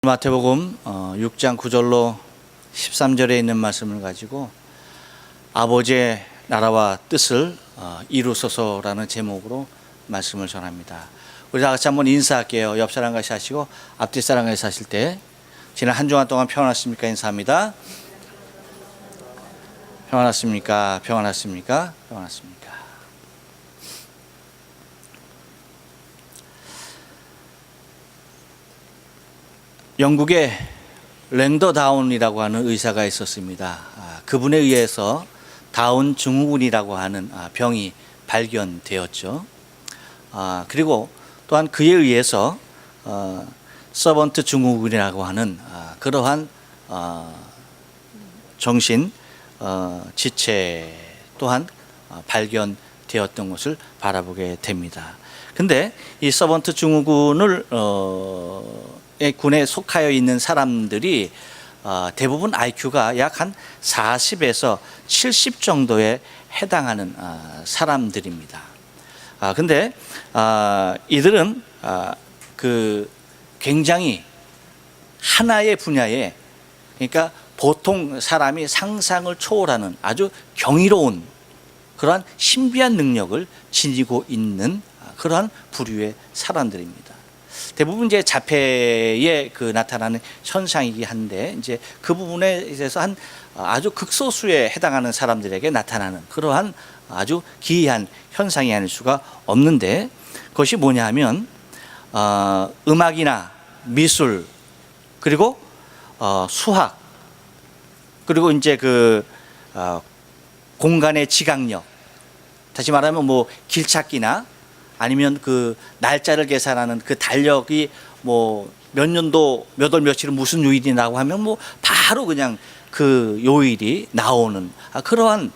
마태복음 6장 9절로 13절에 있는 말씀을 가지고 아버지의 나라와 뜻을 이루소서라는 제목으로 말씀을 전합니다. 우리 다 같이 한번 인사할게요. 옆 사람 같이 하시고 앞뒤 사람 같이 하실 때 지난 한 주간 동안 평안하십니까? 인사합니다. 평안하십니까? 평안하십니까? 평안하십니까? 영국에 랭더 다운이라고 하는 의사가 있었습니다. 그분에 의해서 다운 증후군이라고 하는 병이 발견되었죠. 그리고 또한 그에 의해서 서번트 증후군이라고 하는 그러한 정신 지체 또한 발견되었던 것을 바라보게 됩니다. 근데 이 서번트 증후군을 군에 속하여 있는 사람들이 대부분 IQ가 약 한 40에서 70 정도에 해당하는 사람들입니다. 근데 이들은 그 굉장히 하나의 분야에, 그러니까 보통 사람이 상상을 초월하는 아주 경이로운 그러한 신비한 능력을 지니고 있는 그러한 부류의 사람들입니다. 대부분 이제 자폐에 나타나는 현상이긴 한데, 이제 그 부분에 있어서 아주 극소수에 해당하는 사람들에게 나타나는 그러한 아주 기이한 현상이 아닐 수가 없는데, 그것이 뭐냐 하면 음악이나 미술, 그리고 수학, 그리고 이제 공간의 지각력, 다시 말하면 뭐 길찾기나 아니면 그 날짜를 계산하는 그 달력이 뭐 몇 년도 몇 월 며칠은 무슨 요일이라고 하면 뭐 바로 그냥 그 요일이 나오는 그러한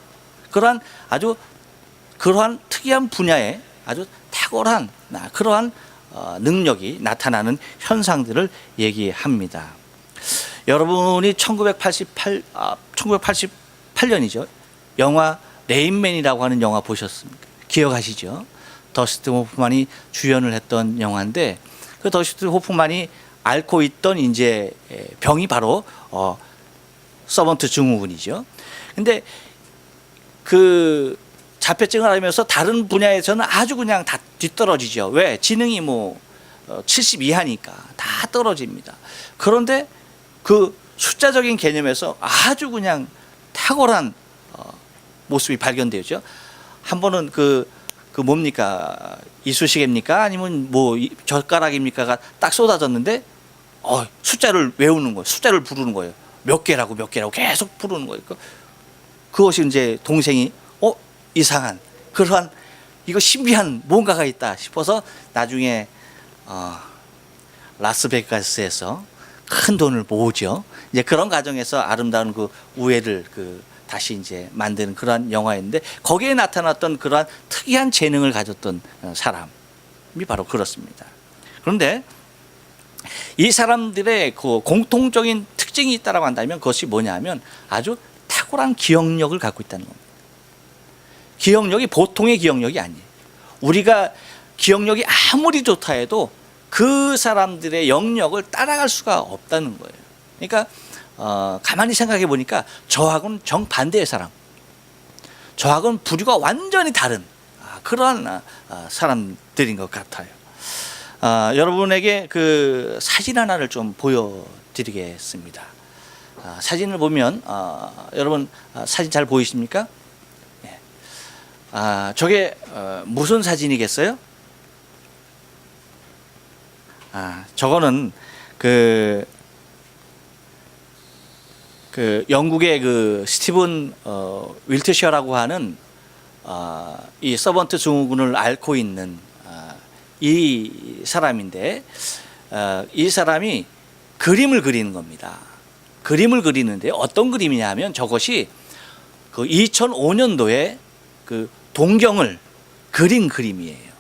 특이한 분야에 아주 탁월한 그러한 능력이 나타나는 현상들을 얘기합니다. 여러분이 1988년이죠. 영화 레인맨이라고 하는 영화 보셨습니까? 기억하시죠? 더스틴 호프만이 주연을 했던 영화인데, 그 더스틴 호프만이 앓고 있던 이제 병이 바로 서번트 증후군이죠. 근데 그 자폐증을 앓으면서 다른 분야에서는 아주 그냥 다 뒤떨어지죠. 왜? 지능이 뭐 70 이하니까 다 떨어집니다. 그런데 그 숫자적인 개념에서 아주 그냥 탁월한 모습이 발견되죠. 한 번은 그 뭡니까? 이쑤시개입니까? 아니면 뭐 젓가락입니까가 딱 쏟아졌는데 숫자를 외우는 거예요. 숫자를 부르는 거예요. 몇 개라고 계속 부르는 거예요. 그것이 이제 동생이 이상한 그러한 이거 신비한 뭔가가 있다 싶어서 나중에 라스베가스에서 큰 돈을 모으죠. 이제 그런 과정에서 아름다운 그 우애를 다시 이제 만드는 그러한 영화인데, 거기에 나타났던 그러한 특이한 재능을 가졌던 사람이 바로 그렇습니다. 그런데 이 사람들의 그 공통적인 특징이 있다라고 한다면 그것이 뭐냐면 아주 탁월한 기억력을 갖고 있다는 겁니다. 기억력이 보통의 기억력이 아니에요. 우리가 기억력이 아무리 좋다 해도 그 사람들의 영역을 따라갈 수가 없다는 거예요. 그러니까 가만히 생각해 보니까 저하고는 정반대의 사람, 저하고는 부류가 완전히 다른 그러한 사람들인 것 같아요. 여러분에게 그 사진 하나를 좀 보여드리겠습니다. 사진을 보면 여러분 사진 잘 보이십니까? 네. 저게 무슨 사진이겠어요? 저거는 그 영국의 그 스티븐 윌트셔라고 하는 이 서번트 증후군을 앓고 있는 이 사람인데, 이 사람이 그림을 그리는 겁니다. 그림을 그리는데 어떤 그림이냐 하면 저것이 그 2005년도에 그 동경을 그린 그림이에요.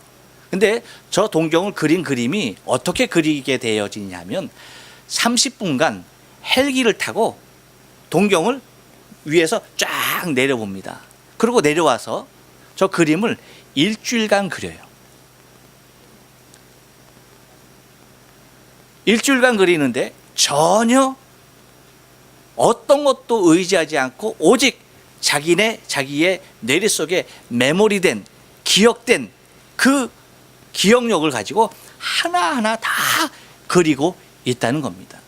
근데 저 동경을 그린 그림이 어떻게 그리게 되어지냐면 30분간 헬기를 타고 동경을 위에서 쫙 내려봅니다. 그리고 내려와서 저 그림을 일주일간 그려요. 일주일간 그리는데 전혀 어떤 것도 의지하지 않고 오직 자기의 뇌리 속에 메모리된, 기억된 그 기억력을 가지고 하나하나 다 그리고 있다는 겁니다.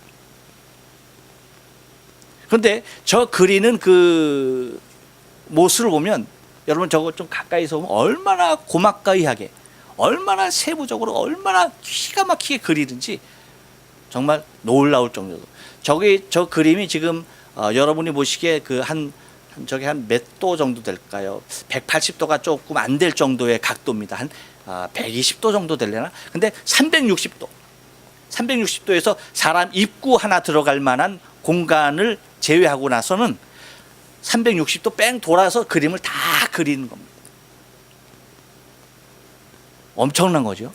그런데 저 그리는 그 모습을 보면 여러분 저거 좀 가까이서 보면 얼마나 고막가이하게, 얼마나 세부적으로, 얼마나 기가 막히게 그리든지 정말 놀라울 정도로. 저 그림이 지금 여러분이 보시기에 저게 한 몇 도 정도 될까요? 180도가 조금 안 될 정도의 각도입니다. 한 120도 정도 될려나? 근데 360도에서 사람 입구 하나 들어갈 만한 공간을 제외하고 나서는 360도 뺑 돌아서 그림을 다 그리는 겁니다. 엄청난 거죠.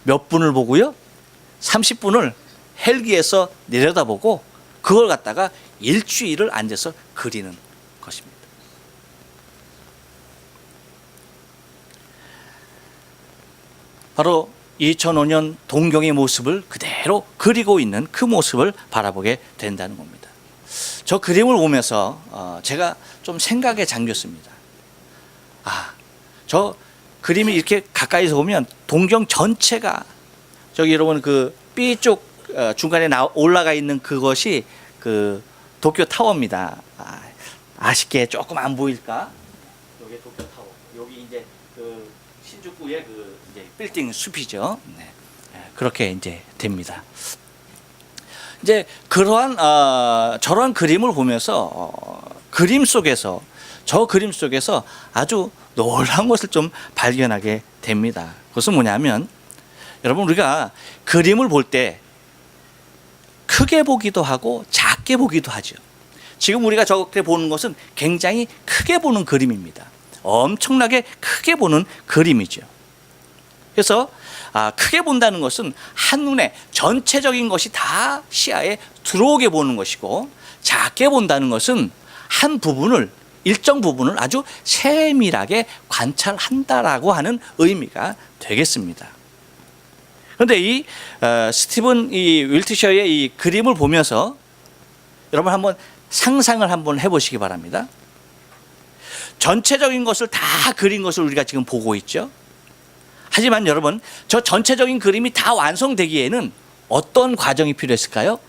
몇 분을 보고요? 30분을 헬기에서 내려다보고 그걸 갖다가 일주일을 앉아서 그리는 것입니다. 바로 2005년 동경의 모습을 그대로 그리고 있는 그 모습을 바라보게 된다는 겁니다. 저 그림을 보면서 제가 좀 생각에 잠겼습니다. 저 그림이 이렇게 가까이서 보면 동경 전체가 저기 여러분 그 B쪽 중간에 올라가 있는 그것이 그 도쿄 타워입니다. 아쉽게 조금 안 보일까? 여기 도쿄 타워. 여기 이제 그 신주쿠의 그 이제 빌딩 숲이죠. 네. 그렇게 이제 됩니다. 이제 그러한 저러한 그림을 보면서 저 그림 속에서 아주 놀라운 것을 좀 발견하게 됩니다. 그것은 뭐냐면 여러분 우리가 그림을 볼 때 크게 보기도 하고 작게 보기도 하죠. 지금 우리가 저렇게 보는 것은 굉장히 크게 보는 그림입니다. 엄청나게 크게 보는 그림이죠. 그래서 크게 본다는 것은 한눈에 전체적인 것이 다 시야에 들어오게 보는 것이고, 작게 본다는 것은 한 부분을, 일정 부분을 아주 세밀하게 관찰한다라고 하는 의미가 되겠습니다. 그런데 이 스티븐 윌트셔의 이 그림을 보면서 여러분 한번 상상을 한번 해보시기 바랍니다. 전체적인 것을 다 그린 것을 우리가 지금 보고 있죠. 하지만 여러분 저 전체적인 그림이 다 완성되기에는 어떤 과정이 필요했을까요?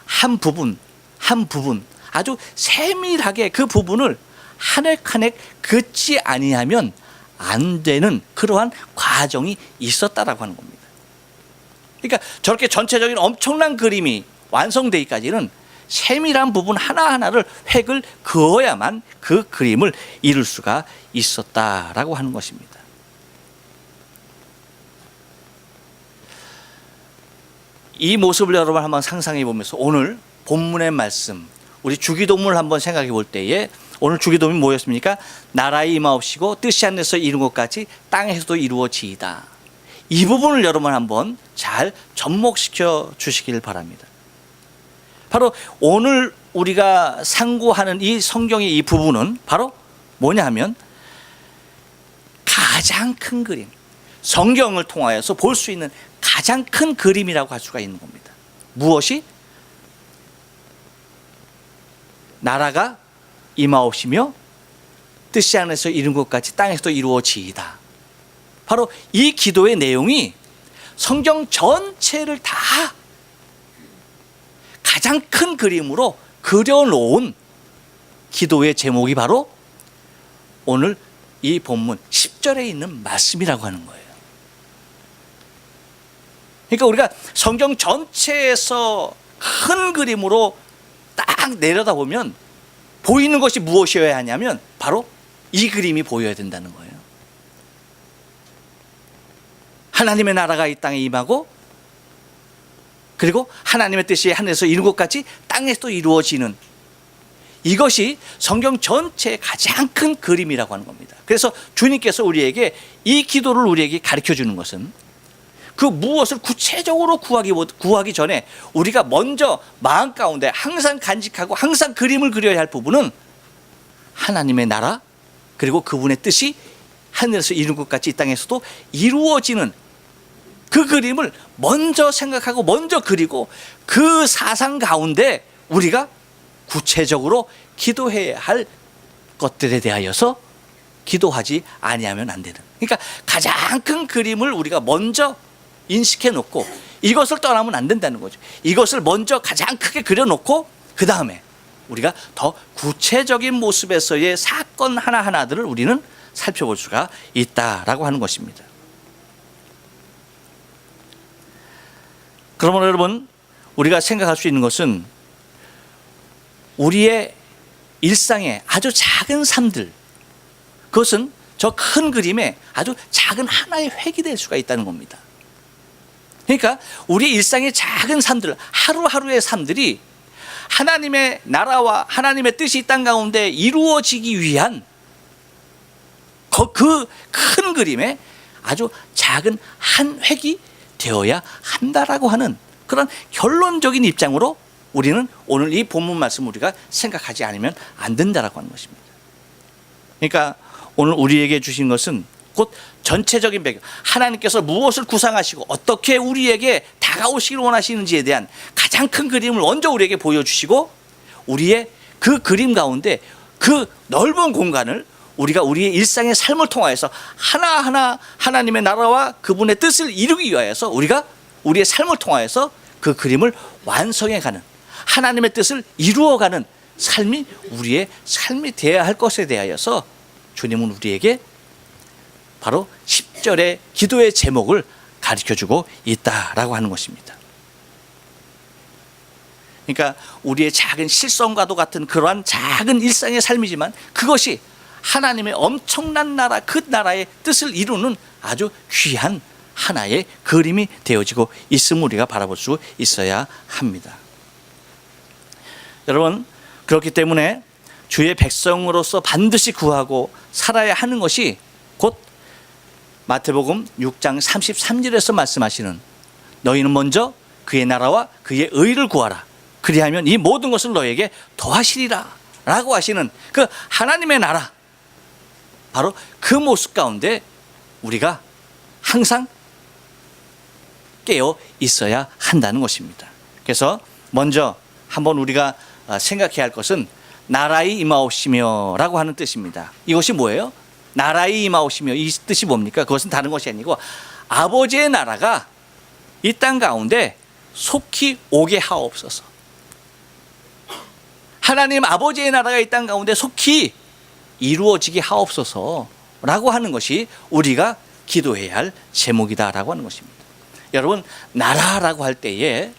한 부분 아주 세밀하게 그 부분을 한 획 한 획 긋지 아니하면 안 되는 그러한 과정이 있었다라고 하는 겁니다. 그러니까 저렇게 전체적인 엄청난 그림이 완성되기까지는 세밀한 부분 하나하나를 획을 그어야만 그 그림을 이룰 수가 있었다라고 하는 것입니다. 이 모습을 여러분 한번 상상해 보면서 오늘 본문의 말씀, 우리 주기도문을 한번 생각해 볼 때에 오늘 주기도문이 뭐였습니까? 나라의 임하옵시고 뜻이 하늘에서 이룬 것까지 땅에서도 이루어지이다. 이 부분을 여러분 한번 잘 접목시켜 주시길 바랍니다. 바로 오늘 우리가 상고하는 이 성경의 이 부분은 바로 뭐냐 하면 가장 큰 그림, 성경을 통하여서 볼 수 있는 가장 큰 그림이라고 할 수가 있는 겁니다. 무엇이? 나라가 임하옵시며 뜻이 하늘에서 이룬 것까지 땅에서도 이루어지이다. 바로 이 기도의 내용이 성경 전체를 다 가장 큰 그림으로 그려놓은 기도의 제목이 바로 오늘 이 본문 10절에 있는 말씀이라고 하는 거예요. 그러니까 우리가 성경 전체에서 큰 그림으로 딱 내려다보면 보이는 것이 무엇이어야 하냐면 바로 이 그림이 보여야 된다는 거예요. 하나님의 나라가 이 땅에 임하고 그리고 하나님의 뜻이 하늘에서 이룬 것까지 땅에서도 이루어지는 이것이 성경 전체의 가장 큰 그림이라고 하는 겁니다. 그래서 주님께서 우리에게 이 기도를 우리에게 가르쳐 주는 것은 그 무엇을 구체적으로 구하기 전에 우리가 먼저 마음 가운데 항상 간직하고 항상 그림을 그려야 할 부분은 하나님의 나라 그리고 그분의 뜻이 하늘에서 이룬 것 같이 이 땅에서도 이루어지는 그 그림을 먼저 생각하고 먼저 그리고 그 사상 가운데 우리가 구체적으로 기도해야 할 것들에 대하여서 기도하지 아니하면 안 되는, 그러니까 가장 큰 그림을 우리가 먼저 인식해 놓고 이것을 떠나면 안 된다는 거죠. 이것을 먼저 가장 크게 그려놓고 그 다음에 우리가 더 구체적인 모습에서의 사건 하나하나들을 우리는 살펴볼 수가 있다라고 하는 것입니다. 그러면 여러분, 우리가 생각할 수 있는 것은 우리의 일상의 아주 작은 삶들, 그것은 저 큰 그림의 아주 작은 하나의 획이 될 수가 있다는 겁니다. 그러니까 우리 일상의 작은 삶들, 하루하루의 삶들이 하나님의 나라와 하나님의 뜻이 이 땅 가운데 이루어지기 위한 그 큰 그림의 아주 작은 한 획이 되어야 한다라고 하는 그런 결론적인 입장으로 우리는 오늘 이 본문 말씀 우리가 생각하지 않으면 안 된다라고 하는 것입니다. 그러니까 오늘 우리에게 주신 것은 곧 전체적인 배경, 하나님께서 무엇을 구상하시고 어떻게 우리에게 다가오시길 원하시는지에 대한 가장 큰 그림을 먼저 우리에게 보여주시고, 우리의 그 그림 가운데 그 넓은 공간을 우리가 우리의 일상의 삶을 통하여서 하나하나 하나님의 나라와 그분의 뜻을 이루기 위하여서 우리가 우리의 삶을 통하여서 그 그림을 완성해가는, 하나님의 뜻을 이루어가는 삶이 우리의 삶이 되어야 할 것에 대하여서 주님은 우리에게 바로 10절의 기도의 제목을 가르쳐주고 있다라고 하는 것입니다. 그러니까 우리의 작은 실성과도 같은 그러한 작은 일상의 삶이지만 그것이 하나님의 엄청난 나라, 그 나라의 뜻을 이루는 아주 귀한 하나의 그림이 되어지고 있음을 우리가 바라볼 수 있어야 합니다. 여러분, 그렇기 때문에 주의 백성으로서 반드시 구하고 살아야 하는 것이 곧 마태복음 6장 33절에서 말씀하시는 너희는 먼저 그의 나라와 그의 의를 구하라. 그리하면 이 모든 것을 너에게 더하시리라 라고 하시는 그 하나님의 나라, 바로 그 모습 가운데 우리가 항상 깨어 있어야 한다는 것입니다. 그래서 먼저 한번 우리가 생각해야 할 것은 나라의 임하오시며 라고 하는 뜻입니다. 이것이 뭐예요? 나라의 임하오시며, 이 뜻이 뭡니까? 그것은 다른 것이 아니고 아버지의 나라가 이 땅 가운데 속히 오게 하옵소서. 하나님 아버지의 나라가 이 땅 가운데 속히 이루어지게 하옵소서라고 하는 것이 우리가 기도해야 할 제목이다라고 하는 것입니다. 여러분, 나라라고 할 때에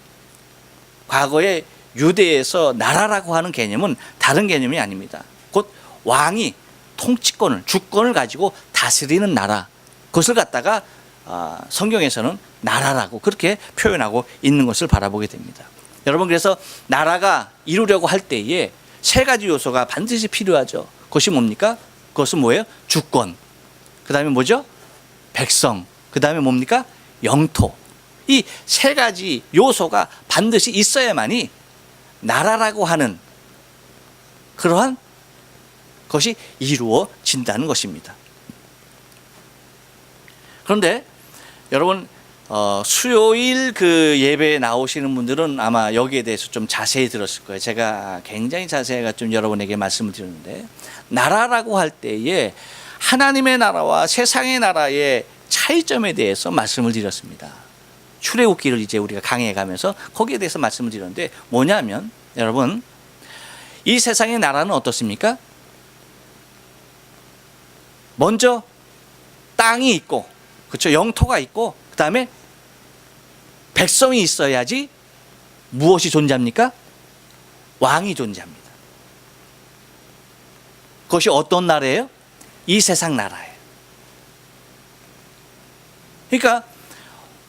과거에 유대에서 나라라고 하는 개념은 다른 개념이 아닙니다. 곧 왕이 통치권을, 주권을 가지고 다스리는 나라, 그것을 갖다가 성경에서는 나라라고 그렇게 표현하고 있는 것을 바라보게 됩니다. 여러분, 그래서 나라가 이루려고 할 때에 세 가지 요소가 반드시 필요하죠. 그것이 뭡니까? 그것은 뭐예요? 주권, 그 다음에 뭐죠? 백성, 그 다음에 뭡니까? 영토. 이 세 가지 요소가 반드시 있어야만이 나라라고 하는 그러한 것이 이루어진다는 것입니다. 그런데 여러분, 수요일 그 예배에 나오시는 분들은 아마 여기에 대해서 좀 자세히 들었을 거예요. 제가 굉장히 자세하게 좀 여러분에게 말씀을 드렸는데, 나라라고 할 때에 하나님의 나라와 세상의 나라의 차이점에 대해서 말씀을 드렸습니다. 출애굽기를 이제 우리가 강의해 가면서 거기에 대해서 말씀을 드렸는데, 뭐냐면 여러분, 이 세상의 나라는 어떻습니까? 먼저 땅이 있고, 그렇죠? 영토가 있고, 그 다음에 백성이 있어야지 무엇이 존재합니까? 왕이 존재합니다. 그것이 어떤 나라예요? 이 세상 나라예요. 그러니까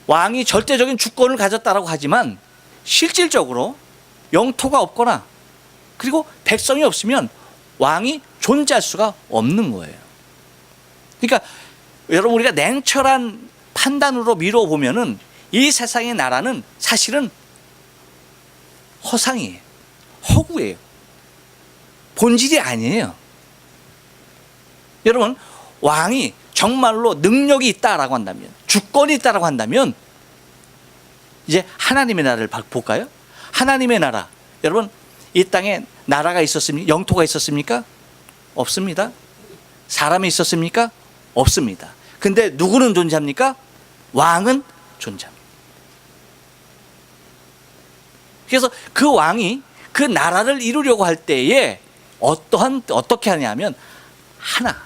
왕이 절대적인 주권을 가졌다라고 하지만 실질적으로 영토가 없거나 그리고 백성이 없으면 왕이 존재할 수가 없는 거예요. 그러니까 여러분, 우리가 냉철한 판단으로 미뤄보면은 이 세상의 나라는 사실은 허상이에요. 허구예요. 본질이 아니에요. 여러분, 왕이 정말로 능력이 있다라고 한다면, 주권이 있다라고 한다면 이제 하나님의 나라를 볼까요? 하나님의 나라. 여러분, 이 땅에 나라가 있었습니까? 영토가 있었습니까? 없습니다. 사람이 있었습니까? 없습니다. 근데 누구는 존재합니까? 왕은 존재합니다. 그래서 그 왕이 그 나라를 이루려고 할 때에 어떻게 하냐면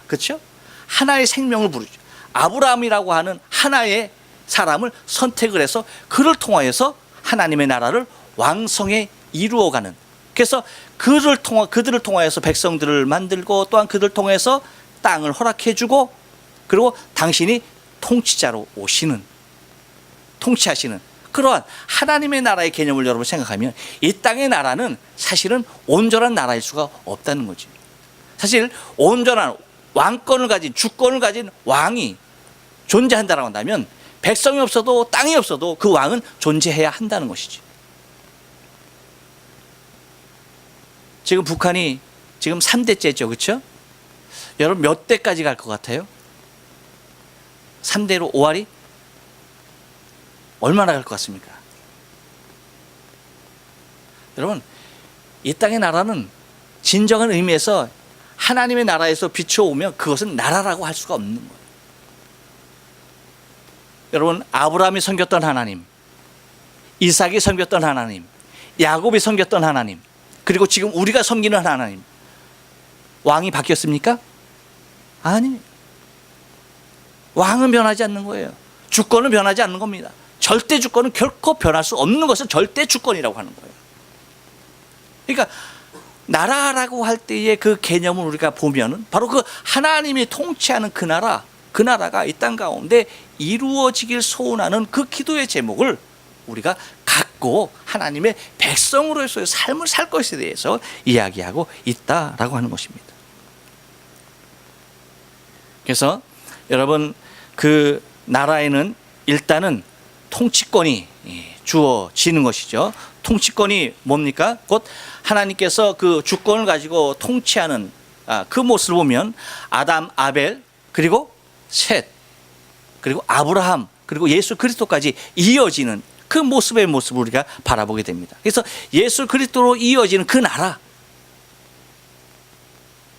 그렇죠? 하나의 생명을 부르죠. 아브라함이라고 하는 하나의 사람을 선택을 해서 그를 통하여서 하나님의 나라를 왕성에 이루어가는. 그래서 그들을 통하여서 백성들을 만들고 또한 그들을 통해서 땅을 허락해주고 그리고 당신이 통치자로 통치하시는 그러한 하나님의 나라의 개념을 여러분 생각하면 이 땅의 나라는 사실은 온전한 나라일 수가 없다는 거죠. 사실 온전한 왕권을 가진 주권을 가진 왕이 존재한다라고 한다면 백성이 없어도 땅이 없어도 그 왕은 존재해야 한다는 것이죠. 지금 북한이 지금 3대째죠. 그렇죠? 여러분 몇 대까지 갈 것 같아요? 3대로 5할이? 얼마나 갈 것 같습니까? 여러분, 이 땅의 나라는 진정한 의미에서 하나님의 나라에서 비춰오면 그것은 나라라고 할 수가 없는 거예요. 여러분, 아브라함이 섬겼던 하나님, 이삭이 섬겼던 하나님, 야곱이 섬겼던 하나님, 그리고 지금 우리가 섬기는 하나님, 왕이 바뀌었습니까? 아니, 왕은 변하지 않는 거예요. 주권은 변하지 않는 겁니다. 절대 주권은 결코 변할 수 없는 것은 절대 주권이라고 하는 거예요. 그러니까 나라라고 할 때의 그 개념을 우리가 보면은 바로 그 하나님이 통치하는 그 나라가 이 땅 가운데 이루어지길 소원하는 그 기도의 제목을 우리가 갖고 하나님의 백성으로서의 삶을 살 것에 대해서 이야기하고 있다라고 하는 것입니다. 그래서 여러분, 그 나라에는 일단은 통치권이 주어지는 것이죠. 통치권이 뭡니까? 곧 하나님께서 그 주권을 가지고 통치하는 그 모습을 보면 아담, 아벨, 그리고 셋, 그리고 아브라함, 그리고 예수 그리스도까지 이어지는 그 모습을 우리가 바라보게 됩니다. 그래서 예수 그리스도로 이어지는 그 나라.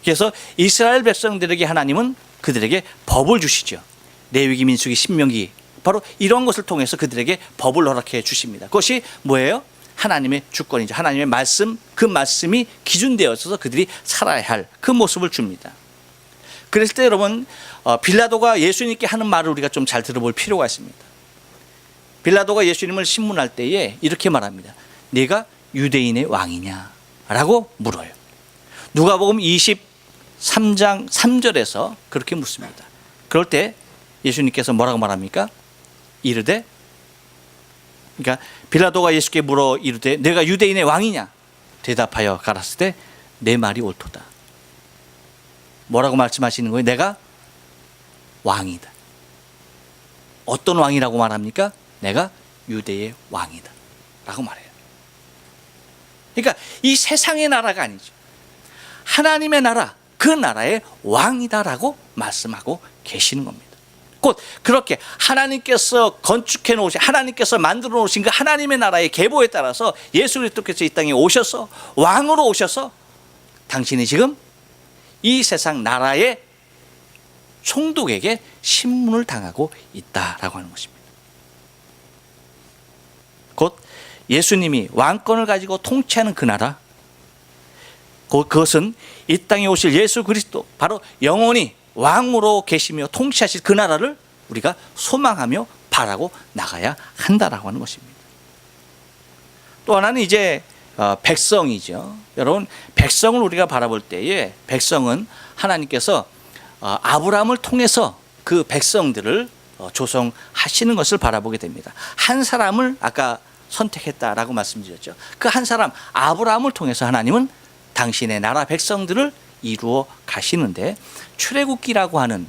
그래서 이스라엘 백성들에게 하나님은 그들에게 법을 주시죠. 레위기, 민수기, 신명기, 바로 이런 것을 통해서 그들에게 법을 허락해 주십니다. 그것이 뭐예요? 하나님의 주권이죠. 하나님의 말씀, 그 말씀이 기준되어서 그들이 살아야 할 그 모습을 줍니다. 그랬을 때 여러분, 빌라도가 예수님께 하는 말을 우리가 좀 잘 들어볼 필요가 있습니다. 빌라도가 예수님을 신문할 때에 이렇게 말합니다. 네가 유대인의 왕이냐? 라고 물어요. 누가복음 23장 3절에서 그렇게 묻습니다. 그럴 때 예수님께서 뭐라고 말합니까? 이르되, 그러니까 빌라도가 예수께 물어 이르되 내가 유대인의 왕이냐? 대답하여 가라사대 때 내 말이 옳도다. 뭐라고 말씀하시는 거예요? 내가 왕이다. 어떤 왕이라고 말합니까? 내가 유대의 왕이다 라고 말해요. 그러니까 이 세상의 나라가 아니죠. 하나님의 나라, 그 나라의 왕이다라고 말씀하고 계시는 겁니다. 곧 그렇게 하나님께서 건축해 놓으신, 하나님께서 만들어 놓으신 그 하나님의 나라의 계보에 따라서 예수 그리스도께서 이 땅에 오셔서 왕으로 오셔서 당신이 지금 이 세상 나라의 총독에게 신문을 당하고 있다라고 하는 것입니다. 곧 예수님이 왕권을 가지고 통치하는 그 나라, 그것은 이 땅에 오실 예수 그리스도, 바로 영원히 왕으로 계시며 통치하실 그 나라를 우리가 소망하며 바라고 나가야 한다라고 하는 것입니다. 또 하나는 이제 백성이죠. 여러분, 백성을 우리가 바라볼 때에 백성은 하나님께서 아브라함을 통해서 그 백성들을 조성하시는 것을 바라보게 됩니다. 한 사람을 아까 선택했다라고 말씀드렸죠. 그 한 사람 아브라함을 통해서 하나님은 당신의 나라 백성들을 이루어 가시는데, 출애굽기라고 하는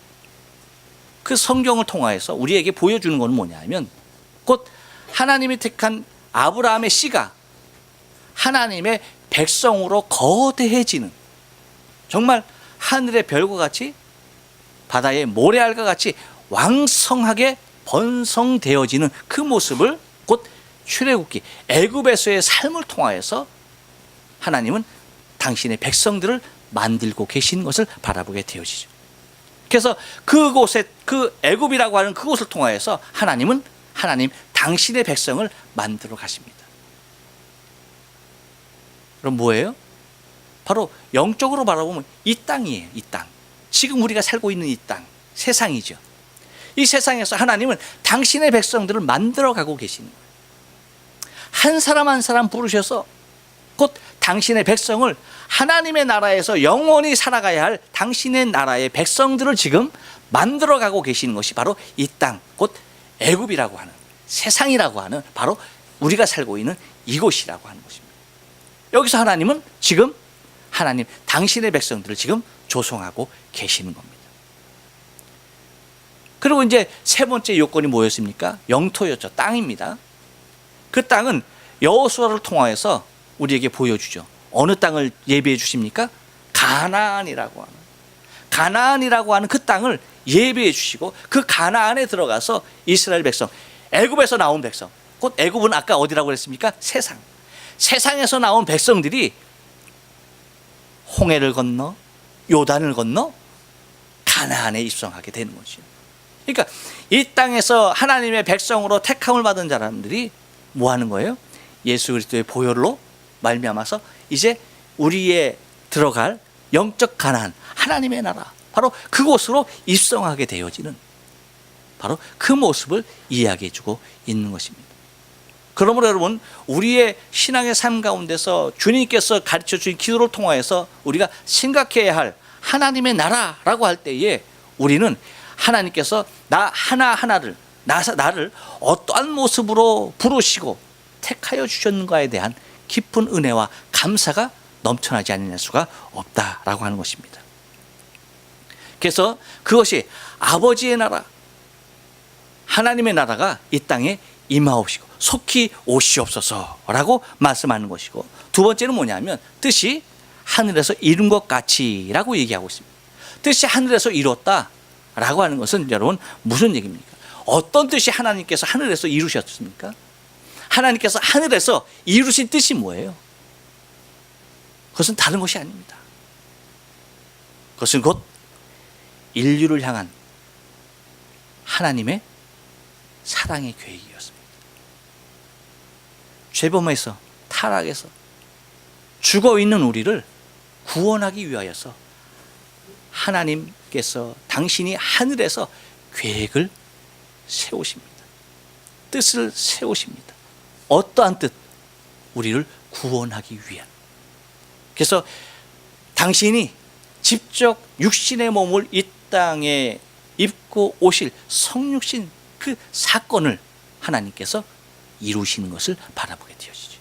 그 성경을 통하여서 우리에게 보여주는 건 뭐냐면, 곧 하나님이 택한 아브라함의 씨가 하나님의 백성으로 거대해지는, 정말 하늘의 별과 같이 바다의 모래알과 같이 왕성하게 번성되어지는 그 모습을 곧 출애굽기 애굽에서의 삶을 통하여서 하나님은 당신의 백성들을 만들고 계신 것을 바라보게 되어지죠. 그래서 그곳에 그 애굽이라고 하는 그곳을 통하여서 하나님 당신의 백성을 만들어 가십니다. 그럼 뭐예요? 바로 영적으로 바라보면 이 땅이에요. 이 땅. 지금 우리가 살고 있는 이 땅, 세상이죠. 이 세상에서 하나님은 당신의 백성들을 만들어 가고 계시는 거예요. 한 사람 한 사람 부르셔서 곧 당신의 백성을 하나님의 나라에서 영원히 살아가야 할 당신의 나라의 백성들을 지금 만들어 가고 계시는 것이 바로 이 땅, 곧 애굽이라고 하는, 세상이라고 하는, 바로 우리가 살고 있는 이곳이라고 하는 것입니다. 여기서 하나님은 지금 당신의 백성들을 지금 조성하고 계시는 겁니다. 그리고 이제 세 번째 요건이 뭐였습니까? 영토였죠. 땅입니다. 그 땅은 여호수아를 통하여서 우리에게 보여주죠. 어느 땅을 예비해 주십니까? 가나안이라고 하는 그 땅을 예비해 주시고, 그 가나안에 들어가서 이스라엘 백성, 애굽에서 나온 백성, 곧 애굽은 아까 어디라고 그랬습니까? 세상에서 나온 백성들이 홍해를 건너 요단을 건너 가나안에 입성하게 되는 거죠. 그러니까 이 땅에서 하나님의 백성으로 택함을 받은 사람들이 뭐 하는 거예요? 예수 그리스도의 보혈로 말미암아서 이제 우리의 들어갈 영적 가나안, 하나님의 나라, 바로 그곳으로 입성하게 되어지는, 바로 그 모습을 이야기해 주고 있는 것입니다. 그러므로 여러분, 우리의 신앙의 삶 가운데서 주님께서 가르쳐 주신 기도를 통하여서 우리가 생각해야 할 하나님의 나라라고 할 때에 우리는 하나님께서 나를 어떠한 모습으로 부르시고 택하여 주셨는가에 대한 깊은 은혜와 감사가 넘쳐나지 않을 수가 없다라고 하는 것입니다. 그래서 그것이 아버지의 나라, 하나님의 나라가 이 땅에 임하옵시고 속히 오시옵소서라고 말씀하는 것이고, 두 번째는 뭐냐면 뜻이 하늘에서 이룬 것 같이라고 얘기하고 있습니다. 뜻이 하늘에서 이뤘다라고 하는 것은 여러분 무슨 얘기입니까? 어떤 뜻이 하나님께서 하늘에서 이루셨습니까? 하나님께서 하늘에서 이루신 뜻이 뭐예요? 그것은 다른 것이 아닙니다. 그것은 곧 인류를 향한 하나님의 사랑의 계획이었습니다. 죄범에서, 타락에서 죽어있는 우리를 구원하기 위하여서 하나님께서 당신이 하늘에서 계획을 세우십니다. 뜻을 세우십니다. 어떠한 뜻? 우리를 구원하기 위한. 그래서 당신이 직접 육신의 몸을 이 땅에 입고 오실 성육신 그 사건을 하나님께서 이루시는 것을 바라보게 되어지죠.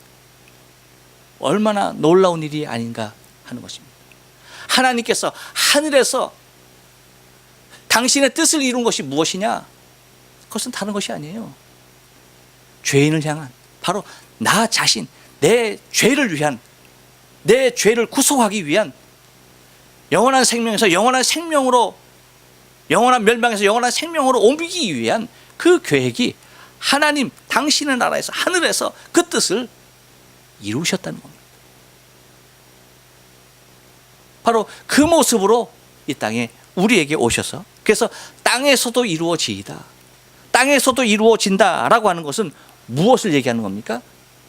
얼마나 놀라운 일이 아닌가 하는 것입니다. 하나님께서 하늘에서 당신의 뜻을 이룬 것이 무엇이냐? 그것은 다른 것이 아니에요. 죄인을 향한, 바로 나 자신, 내 죄를 위한, 내 죄를 구속하기 위한, 영원한 생명에서 영원한 생명으로, 영원한 멸망에서 영원한 생명으로 옮기기 위한 그 계획이 하나님 당신의 나라에서, 하늘에서 그 뜻을 이루셨다는 겁니다. 바로 그 모습으로 이 땅에 우리에게 오셔서, 그래서 땅에서도 이루어지이다, 땅에서도 이루어진다라고 하는 것은 무엇을 얘기하는 겁니까?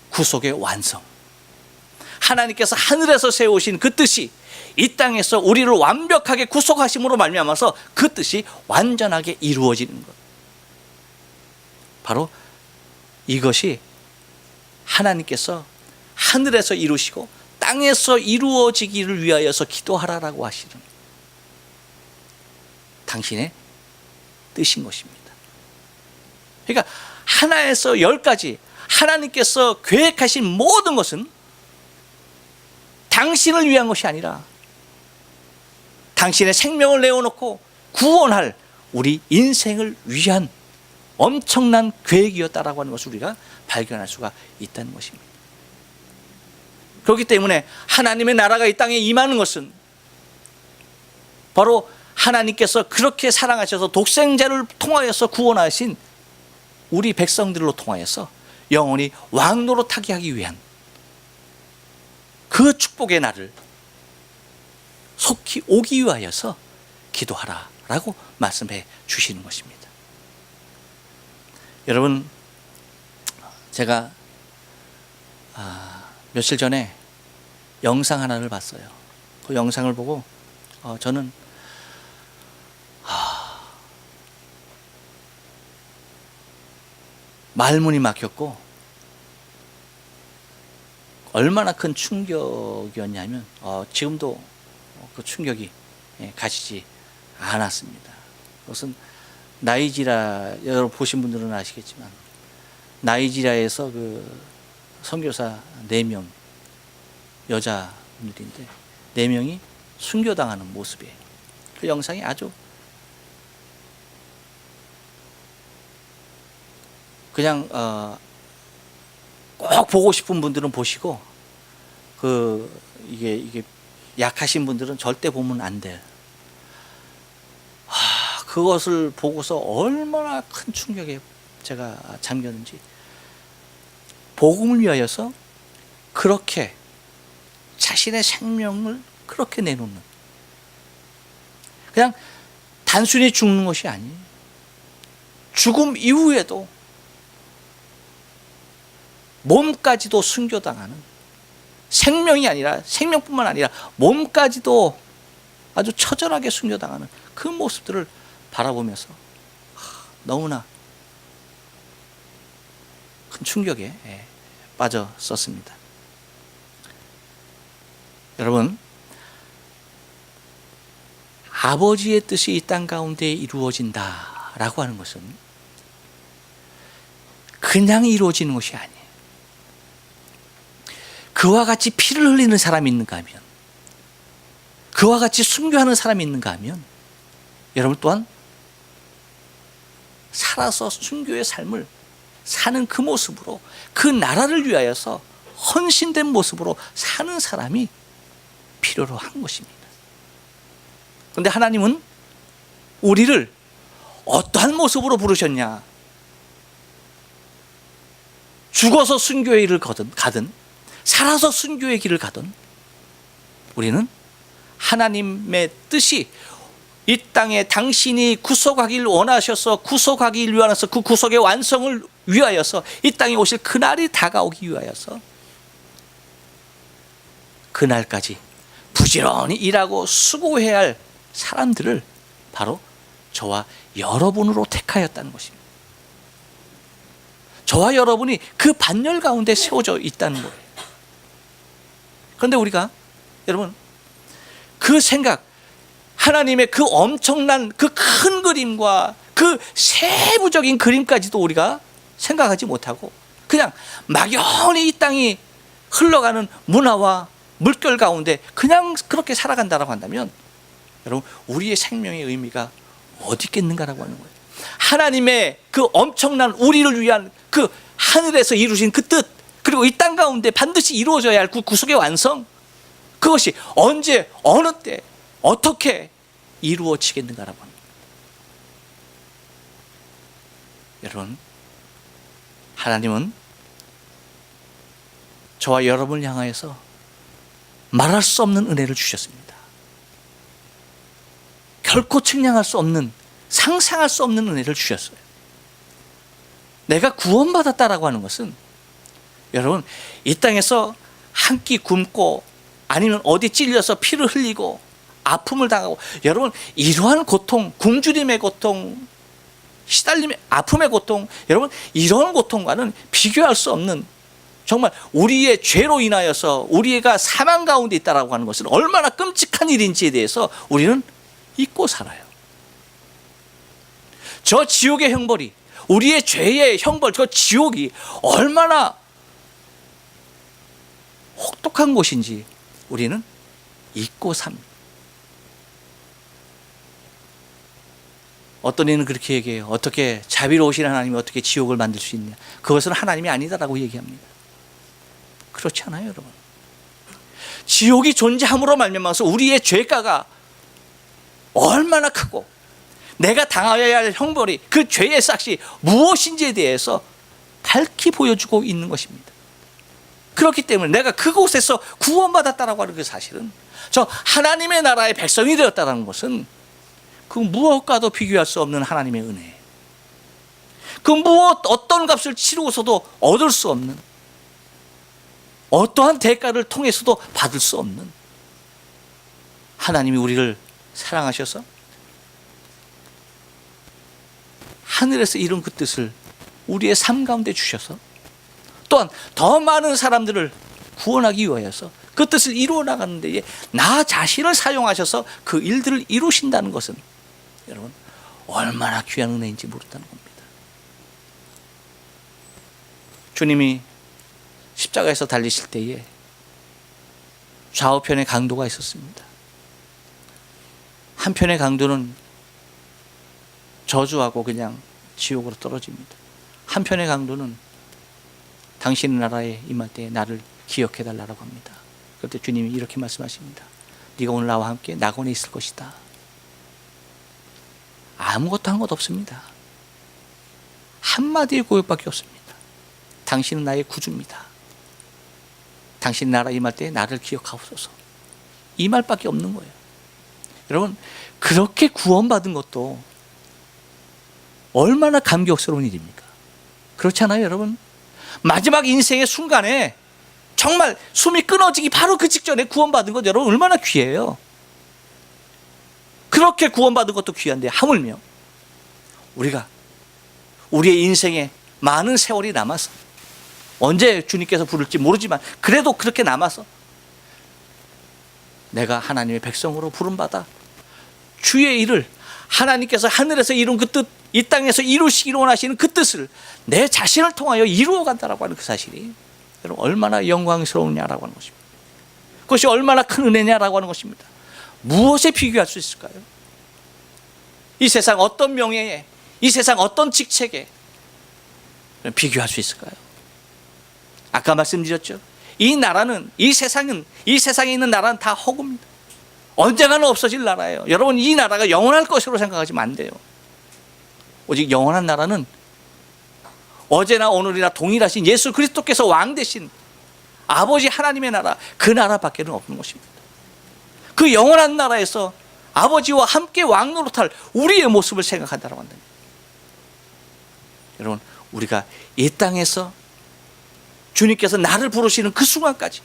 구속의 완성. 하나님께서 하늘에서 세우신 그 뜻이 이 땅에서 우리를 완벽하게 구속하심으로 말미암아서 그 뜻이 완전하게 이루어지는 것. 바로 이것이 하나님께서 하늘에서 이루시고 땅에서 이루어지기를 위하여서 기도하라라고 하시는 당신의 뜻인 것입니다. 그러니까 하나에서 10가지 하나님께서 계획하신 모든 것은 당신을 위한 것이 아니라 당신의 생명을 내어놓고 구원할 우리 인생을 위한 엄청난 계획이었다라고 하는 것을 우리가 발견할 수가 있다는 것입니다. 그렇기 때문에 하나님의 나라가 이 땅에 임하는 것은 바로 하나님께서 그렇게 사랑하셔서 독생자를 통하여서 구원하신 우리 백성들로 통하여서 영원히 왕노릇하게 하기 위한 그 축복의 날을 속히 오기 위하여서 기도하라라고 말씀해 주시는 것입니다. 여러분, 제가 며칠 전에 영상 하나를 봤어요. 그 영상을 보고 저는 말문이 막혔고, 얼마나 큰 충격이었냐면 지금도 그 충격이 가시지 않았습니다. 그것은 나이지리아, 여러분 보신 분들은 아시겠지만 나이지리아에서 그 선교사 4명 여자분들인데 4명이 순교당하는 모습이에요. 그 영상이 아주 그냥 꼭 보고 싶은 분들은 보시고, 이게 약하신 분들은 절대 보면 안 돼요. 그것을 보고서 얼마나 큰 충격에 제가 잠겼는지. 복음을 위하여서 그렇게 자신의 생명을 그렇게 내놓는, 그냥 단순히 죽는 것이 아니에요. 죽음 이후에도 몸까지도 순교당하는, 생명뿐만 아니라 몸까지도 아주 처절하게 순교당하는 그 모습들을 바라보면서 너무나 큰 충격에 빠졌었습니다. 여러분, 아버지의 뜻이 이 땅 가운데 이루어진다라고 하는 것은 그냥 이루어지는 것이 아니에요. 그와 같이 피를 흘리는 사람이 있는가 하면, 그와 같이 순교하는 사람이 있는가 하면, 여러분 또한 살아서 순교의 삶을 사는 그 모습으로, 그 나라를 위하여서 헌신된 모습으로 사는 사람이 필요로 한 것입니다. 그런데 하나님은 우리를 어떠한 모습으로 부르셨냐? 죽어서 순교의 길을 가든 살아서 순교의 길을 가든 우리는 하나님의 뜻이 이 땅에 당신이 구속하기를 원하셔서 구속하기 위하여서 그 구속의 완성을 위하여서 이 땅에 오실 그날이 다가오기 위하여서 그날까지 부지런히 일하고 수고해야 할 사람들을 바로 저와 여러분으로 택하였다는 것입니다. 저와 여러분이 그 반열 가운데 세워져 있다는 거예요. 그런데 우리가, 여러분, 그 생각, 하나님의 그 엄청난 그 큰 그림과 그 세부적인 그림까지도 우리가 생각하지 못하고 그냥 막연히 이 땅이 흘러가는 문화와 물결 가운데 그냥 그렇게 살아간다라고 한다면, 여러분, 우리의 생명의 의미가 어디 있겠는가라고 하는 거예요. 하나님의 그 엄청난 우리를 위한 그 하늘에서 이루신 그 뜻, 그리고 이 땅 가운데 반드시 이루어져야 할 그 구속의 완성, 그것이 언제 어느 때 어떻게 이루어지겠는가라고 합니다. 여러분, 하나님은 저와 여러분을 향하여서 말할 수 없는 은혜를 주셨습니다. 결코 측량할 수 없는, 상상할 수 없는 은혜를 주셨어요. 내가 구원받았다라고 하는 것은, 여러분, 이 땅에서 한 끼 굶고 아니면 어디 찔려서 피를 흘리고 아픔을 당하고, 여러분, 이러한 고통, 굶주림의 고통, 시달림의 아픔의 고통, 여러분, 이런 고통과는 비교할 수 없는, 정말 우리의 죄로 인하여서 우리가 사망 가운데 있다라고 하는 것은 얼마나 끔찍한 일인지에 대해서 우리는 잊고 살아요. 저 지옥의 형벌이, 우리의 죄의 형벌, 저 지옥이 얼마나 혹독한 곳인지 우리는 잊고 삽니다. 어떤 이는 그렇게 얘기해요. 어떻게 자비로우신 하나님이 어떻게 지옥을 만들 수 있냐? 그것은 하나님이 아니다라고 얘기합니다. 그렇지 않아요, 여러분? 지옥이 존재함으로 말미암아서 우리의 죄가가 얼마나 크고 내가 당하여야 할 형벌이, 그 죄의 싹이 무엇인지에 대해서 밝히 보여주고 있는 것입니다. 그렇기 때문에 내가 그곳에서 구원받았다라고 하는 그 사실은, 저 하나님의 나라의 백성이 되었다는 것은 그 무엇과도 비교할 수 없는 하나님의 은혜, 그 무엇 어떤 값을 치르고서도 얻을 수 없는, 어떠한 대가를 통해서도 받을 수 없는, 하나님이 우리를 사랑하셔서 하늘에서 이룬 그 뜻을 우리의 삶 가운데 주셔서, 또한 더 많은 사람들을 구원하기 위하여서 그 뜻을 이루어 나가는 데에 나 자신을 사용하셔서 그 일들을 이루신다는 것은 여러분 얼마나 귀한 은혜인지 모른다는 겁니다. 주님이 십자가에서 달리실 때에 좌우편에 강도가 있었습니다. 한편의 강도는 저주하고 그냥 지옥으로 떨어집니다. 한편의 강도는 당신의 나라에 임할 때 나를 기억해달라고 합니다. 그때 주님이 이렇게 말씀하십니다. 네가 오늘 나와 함께 낙원에 있을 것이다. 아무것도 한 것 없습니다. 한마디의 고백밖에 없습니다. 당신은 나의 구주입니다. 당신 나라 임할 때 나를 기억하옵소서. 이 말밖에 없는 거예요. 여러분, 그렇게 구원받은 것도 얼마나 감격스러운 일입니까? 그렇지 않아요, 여러분? 마지막 인생의 순간에 정말 숨이 끊어지기 바로 그 직전에 구원받은 것, 여러분 얼마나 귀해요. 그렇게 구원받은 것도 귀한데 하물며 우리가 우리의 인생에 많은 세월이 남아서, 언제 주님께서 부를지 모르지만 그래도 그렇게 남아서 내가 하나님의 백성으로 부름받아 주의 일을, 하나님께서 하늘에서 이룬 그 뜻, 이 땅에서 이루시기로 원하시는 그 뜻을 내 자신을 통하여 이루어 간다라고 하는 그 사실이 여러분 얼마나 영광스러우냐라고 하는 것입니다. 그것이 얼마나 큰 은혜냐라고 하는 것입니다. 무엇에 비교할 수 있을까요? 이 세상 어떤 명예에, 이 세상 어떤 직책에 비교할 수 있을까요? 아까 말씀드렸죠. 이 나라는, 이 세상은, 이 세상에 있는 나라는 다 허구입니다. 언젠가는 없어질 나라예요. 여러분, 이 나라가 영원할 것으로 생각하시면 안 돼요. 오직 영원한 나라는 어제나 오늘이나 동일하신 예수 그리스도께서 왕 되신 아버지 하나님의 나라, 그 나라밖에는 없는 것입니다. 그 영원한 나라에서 아버지와 함께 왕노릇할 우리의 모습을 생각한다고 한다. 여러분, 우리가 이 땅에서 주님께서 나를 부르시는 그 순간까지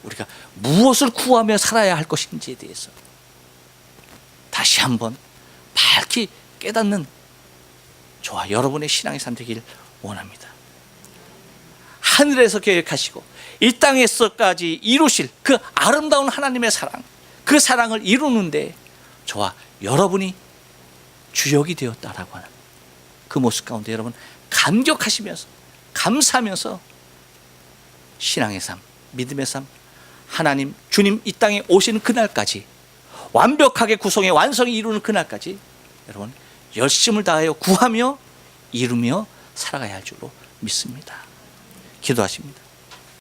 우리가 무엇을 구하며 살아야 할 것인지에 대해서 다시 한번 밝히 깨닫는 저와 여러분의 신앙의 삶 되길 원합니다. 하늘에서 계획하시고 이 땅에서까지 이루실 그 아름다운 하나님의 사랑, 그 사랑을 이루는데 저와 여러분이 주역이 되었다라고 하는 그 모습 가운데 여러분 감격하시면서, 감사하면서 신앙의 삶, 믿음의 삶, 하나님 주님 이 땅에 오시는 그날까지, 완벽하게 구성해 완성이 이루는 그날까지 여러분 열심을 다하여 구하며 이루며 살아가야 할 줄로 믿습니다. 기도하십니다.